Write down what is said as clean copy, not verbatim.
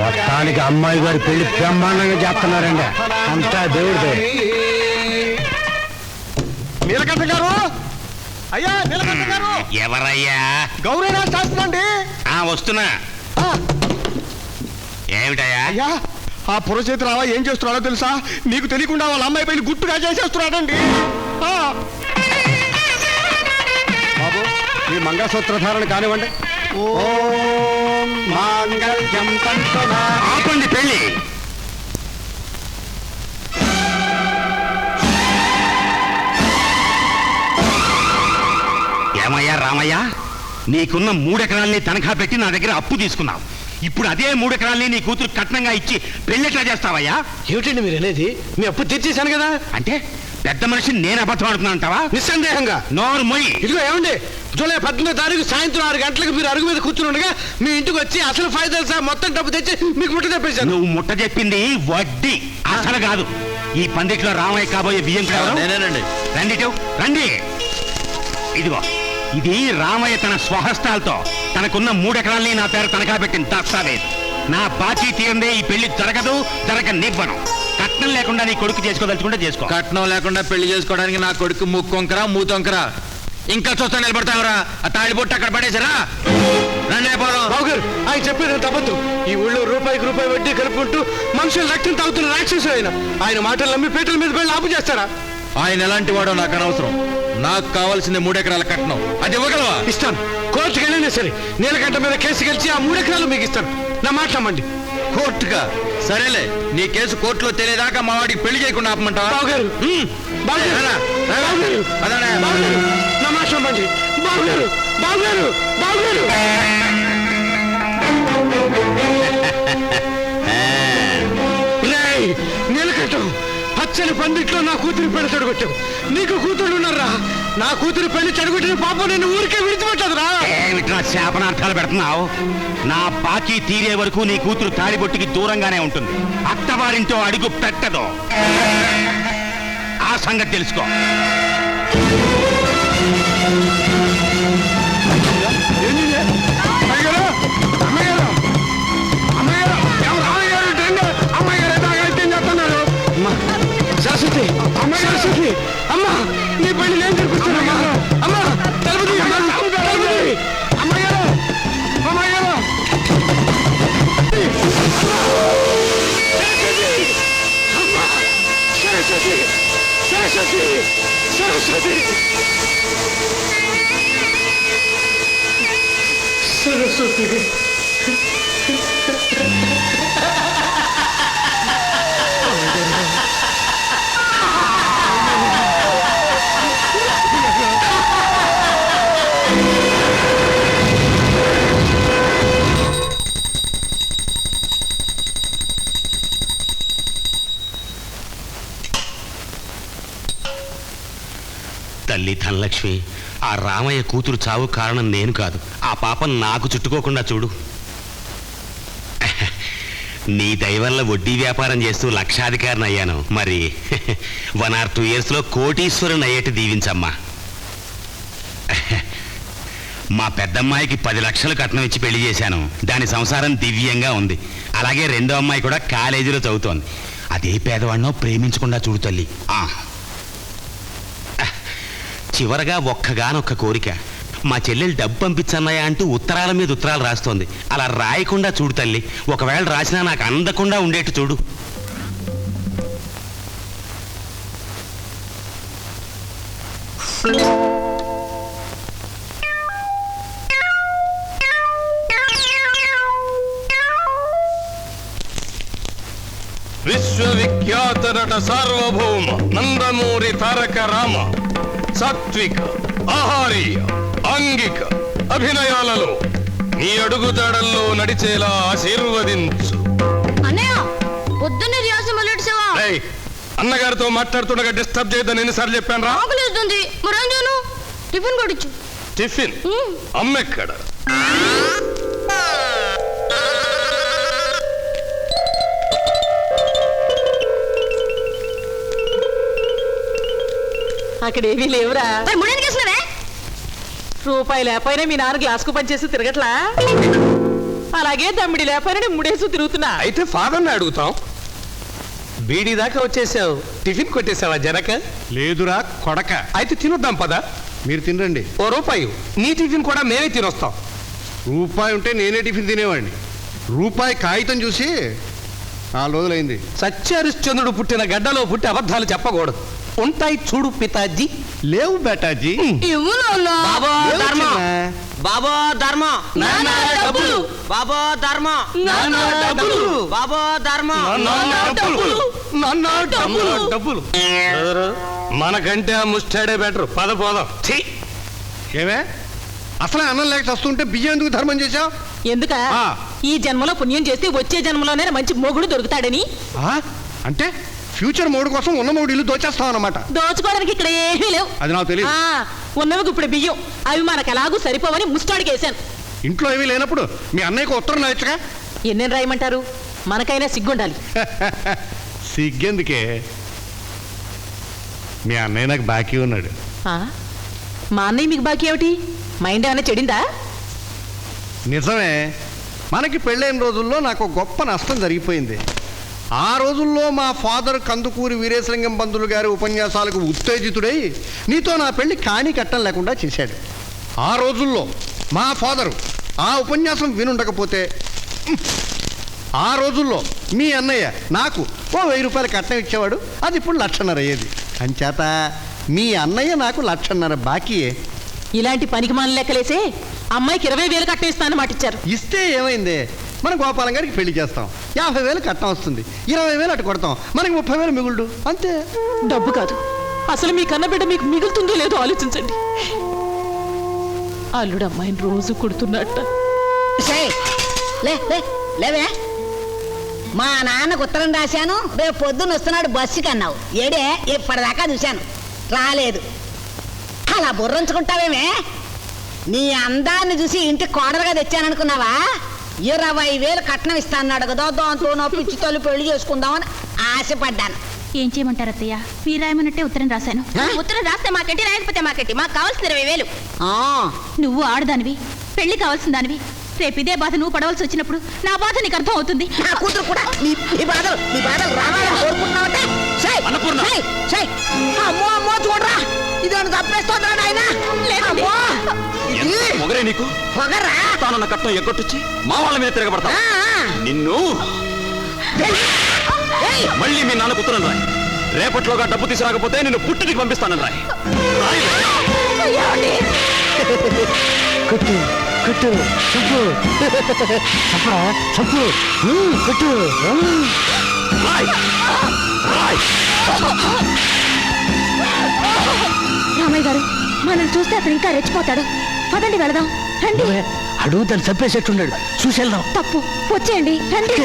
మొత్తానికి అమ్మాయి గారి పెళ్లి బ్రహ్మాండంగా చేస్తున్నారండి. అంతా దేవుడిదే. నీలకంఠ గారు, అయ్యా నీలకంఠ గారు. ఎవరయ్యా? గౌరీనాథ శాస్త్రి అండి. వస్తున్నా. ఏమిటయ్యా? అయ్యా ఆ పురచేతి రావా ఏం చేస్తున్నాడో తెలుసా? నీకు తెలియకుండా వాళ్ళ అమ్మాయి పెళ్లి గుట్టుగా చేసేస్తున్నాడండి. బాబు ఈ మంగళసూత్రధారణ కానివ్వండి. ఓం మాంగళ్యం తంతునా. ఆపండి పెళ్లి. ఏమయ్యా రామయ్య, నీకున్న 3 ఎకరాల్ని తనఖా పెట్టి నా దగ్గర అప్పు తీసుకున్నావు. ఇప్పుడు అదే 3 ఎకరాల్ని నీ కూతురు కట్నంగా ఇచ్చి పెళ్ళెట్లా చేస్తావయ్యా? ఏమిటండి మీరు అనేది? మీ అప్పు తీర్చేశాను కదా. అంటే పెద్ద మనిషిని నేను అబద్ధం ఆడుతున్నా అంటావా? నిస్సందేహంగా. నోరు మొయ్యి. ఇదిగో ఏమండి, జూలై 18వ తారీఖు సాయంత్రం 6 గంటలకు మీరు అరుగు మీద కూర్చుని మీ ఇంటికి వచ్చి అసలు ఫైదాలు సహా మొత్తం డబ్బు తెచ్చి మీకు ముట్ట తెప్పించాను. నువ్వు ముట్ట చెప్పింది వడ్డీ, అసలు కాదు. ఈ పందిట్లో రామయ్య కాబోయే బియ్యం నేనేనండి. రండి రండి. ఇదిగో ఇది రామయ్య తన స్వహస్తాలతో తనకున్న 3 ఎకరాల్ని నా పేరు తనఖా పెట్టిన దస్తావేజ్. నా బాకీ తీరందే ఈ పెళ్లి జరగనివ్వను. కట్నం లేకుండా నీ కొడుకు చేసుకోదలుచుకుంటే చేసుకో. కట్నం లేకుండా పెళ్లి చేసుకోవడానికి నా కొడుకు ముక్కొంకరా మూతొంకరా. ఇంకా చూస్తా నిలబడతావరా? ఆ తాళిబొట్టు అక్కడ పడేసరా? బాబు గారు ఆయన చెప్పేది తప్పదు. ఈ ఊళ్ళో రూపాయికి రూపాయి వడ్డీ కలుపుకుంటూ మనుషులు రక్తం తాగుతున్న రాక్షసు ఆయన మాటలు నమ్మి పీటల మీద వెళ్ళి ఆపు చేస్తారా? ఆయన ఎలాంటి వాడో నాకు అనవసరం. నాకు కావాల్సింది 3 ఎకరాల కట్నం. అది ఇవ్వగలవా? ఇస్తాను. కోర్టుకు వెళ్ళినా సరే నీలకంఠ మీద కేసు గెలిచి ఆ 3 ఎకరాలు మీకు ఇస్తాను. నా మాట నమ్మండి. కోర్టుగా? సరేలే, నీ కేసు కోర్టులో తెలియదాకా మా వాడికి పెళ్లి చేయకుండా ఆపమంటావా? బావగారు నా మాట నమ్మండి. బావగారు బావగారు బావగారు. నీలకంఠం, పచ్చని పందిట్లో నా కూతురి పెళ్లి చెడగొట్టావు. నీకు కూతురు ఉన్నారా? నా కూతురి పెళ్లి చెడగొట్టిన పాపం నేను ఊరికే విడిచిపెట్టదురా. ఏమిట్రా శాపనార్థాలు పెడుతున్నావు? నా బాకీ తీరే వరకు నీ కూతురు తాడిబొట్టికి దూరంగానే ఉంటుంది. అత్తవారింటో అడుగు పెట్టదు. ఆ సంగతి తెలుసుకో. సరస్వతి, సరస్వతి, అమ్మా నీ పెళ్లి నేను జరిపిస్తానమ్మా. అమ్మా తలుపుది, తలుపుది. అమ్మగారు, అమ్మగారు. సరస్వతి, సరస్వతి, సరస్వతి, సరస్వతి. తల్లి ధనలక్ష్మి, ఆ రామయ్య కూతురు చావు కారణం నేను కాదు. ఆ పాపం నాకు చుట్టుకోకుండా చూడు. నీ దయవల్ల వడ్డీ వ్యాపారం చేస్తూ లక్షాధికారిని అయ్యాను. మరి 1 or 2 yearsలో కోటీశ్వరుని అయ్యేటి దీవించమ్మా. మా పెద్దమ్మాయికి 10 లక్షలు కట్నం ఇచ్చి పెళ్లి చేశాను. దాని సంసారం దివ్యంగా ఉంది. అలాగే రెండో అమ్మాయి కూడా కాలేజీలో చదువుతోంది. అదే పేదవాడినో ప్రేమించకుండా చూడు తల్లి. చివరగా ఒక్కగానొక్క కోరిక. మా చెల్లెలు డబ్బు పంపించన్నాయా అంటూ ఉత్తరాల మీద ఉత్తరాలు రాస్తోంది. అలా రాయకుండా చూడు తల్లి. ఒకవేళ రాసినా నాకు అందకుండా ఉండేట్టు చూడు. విశ్వవిఖ్యాత నట సార్వభౌమ నందమూరి తారక రామ సాత్విక ఆహారీయ ఆంగిక అభినయాలలో నీ అడుగుతాడల్లో నడిచేలా ఆశీర్వదించు. అన్నగారితో మాట్లాడుతుండగా డిస్టర్బ్ చేయొద్దని ఎన్నిసార్లు చెప్పాను రా? టిఫిన్ కొడిచ్చు. టిఫిన్ అమ్మెక్కడ? అక్కడ ఏమీ లేవురా. రూపాయి లేకపోయినా మీ నాన్న గ్లాస్కు పనిచేసి తిరగట్లా? అలాగే దమ్మిడి లేకపోయినా ముడేసు తిరుగుతున్నా. అయితే ఫాదర్ని అడుగుతాం. బీడీ దాకా వచ్చేసావు, టిఫిన్ కొట్టేసావా జనక? లేదురా కొడక. అయితే తినొద్దాం పదా. మీరు తినరండి. ఓ రూపాయి, నీ టిఫిన్ కూడా మేమే తినొస్తాం. రూపాయి ఉంటే నేనే టిఫిన్ తినేవాడిని. రూపాయి కాగితం చూసి 4 రోజులైంది. సత్యహరిశ్చంద్రుడు పుట్టిన గడ్డలో పుట్టి అబద్ధాలు చెప్పకూడదు. ఉంటాయి చూడు పితాజీ. లేవు బేటాజీ. బాబో ధర్మ, బాబో ధర్మ, నాన్న డబ్బులు. బాబో ధర్మ, నాన్న డబ్బులు. బాబో ధర్మ, నాన్న డబ్బులు. బ్రదరు, మనకంటే ఆ ముస్టాడే బెటర్. పద పోదాం. ఛీ! ఏమే అసలు అన్నం లేక వస్తుంటే బియ్యం ఎందుకు ధర్మం చేశావు? ఎందుక? ఆ. ఈ జన్మలో పుణ్యం చేస్తే వచ్చే జన్మలోనే మంచి మొగుడు దొరుకుతాడని. అంటే ఫ్యూచర్ మోడు కోసం ఉన్న మోడు ఇల్లు దోచేస్తావు అన్నమాట. దోచుకోవడానికి ఇక్కడ ఏమీ లేవు. అది నాకు తెలియదు. ఉన్నవి ఇప్పుడు బియ్యం, అవి మనకు ఎలాగూ సరిపోవని ముస్తాడికేశాను. ఇంట్లో ఏమీ లేనప్పుడు మీ అన్నయ్యకు ఉత్తరం రాయొచ్చుగా. ఎన్నేం రాయమంటారు? మనకైనా సిగ్గుండాలి. సిగ్గెందుకే, మీ అన్నయ్య నాకు బాకీ ఉన్నాడు. ఆ? మా అన్నయ్య మీకు బాకీ ఏమిటి? మైండ్ ఏమైనా చెడిందా? నిజమే, మనకి పెళ్ళైన రోజుల్లో నాకు ఒక గొప్ప నష్టం జరిగిపోయింది. ఆ రోజుల్లో మా ఫాదర్ కందుకూరి వీరేశలింగం పంతులు గారి ఉపన్యాసాలకు ఉత్తేజితుడై నీతో నా పెళ్లి కాణీ కట్టం లేకుండా చేశాడు. ఆ రోజుల్లో మా ఫాదరు ఆ ఉపన్యాసం వినుండకపోతే ఆ రోజుల్లో మీ అన్నయ్య నాకు ఓ 1000 రూపాయలు కట్నం ఇచ్చేవాడు. అది ఇప్పుడు 1,50,000 అయ్యేది. అంచేత మీ అన్నయ్య నాకు 1,50,000 బాకీయే. ఇలాంటి పనికి మన లెక్కలేసే అమ్మాయికి 20,000 కట్నం ఇస్తానని మాట ఇచ్చారు. ఇస్తే ఏమైంది, మనం గోపాలం గారికి పెళ్లి చేస్తాం. 50,000 కట్నం వస్తుంది, 20,000 అటు కొడతాం, మనకి 30,000 మిగులుడు అంతే. డబ్బు కాదు, అసలు మీ కన్న బిడ్డ మీకు మిగులుతుందో లేదో ఆలోచించండి. అల్లుడు అమ్మాయిని రోజు కుడుతున్నట్ట. లేవే, మా నాన్నకు ఉత్తరం రాశాను, రేపు పొద్దున్న వస్తున్నాడు బస్సుకి అన్నావు. ఏడే ఇప్పటిదాకా చూశాను, రాలేదు. అలా బుర్రంచుకుంటావేమే? నీ అందాన్ని చూసి ఇంటికి కోడలుగా తెచ్చాననుకున్నావా? 20,000 కట్నం ఇస్తా అన్నాడు కదా, దాంతో నా పిచ్చి తల్లి పెళ్లి చేసుకుందామని ఆశపడ్డాను. ఏం చేయమంటారు అత్తయ్య? మీరు రాయమన్నట్టే ఉత్తరం రాశాను. ఉత్తరం రాస్తే మాకేంటి, రాయకపోతే మాకేంటి? మాకు కావాల్సిన 20,000. నువ్వు ఆడదానివి, పెళ్లి కావాల్సిన దానివి. రేపు ఇదే బాధ నువ్వు పడవలసి వచ్చినప్పుడు నా బాధ నీకు అర్థం అవుతుంది. నా కూతురు కూడా నీ బాధలు రావాలని కోరుకుంటున్నావటే. అమ్మో అమ్మో, చూడరా, ఇదేమన్నా తప్పేస్తోందిరా నాయనా. మొగరే నీకు పొగరా తానన్న కట్నం ఎగ్గొట్టుచ్చి మా వాళ్ళ మీద తిరగబడతా. నిన్ను మళ్ళీ మీ నాన్న ఉత్తరం రాయి. రేపట్లోగా డబ్బు తీసుకురాకపోతే నిన్ను పుట్టికి పంపిస్తానని రాయి. కుట్టు కుట్టు చంపు చంపరా చంపు కుట్టు. రామయ్య గారు, మనల్ని చూస్తే అతను ఇంకా రెచ్చిపోతాడు. పదండి వెళదాం. రండి. అడుగు దాన్ని చంపేసేట్టున్నాడు, చూసి వెళ్దాం. తప్పు, వచ్చేయండి. రండి.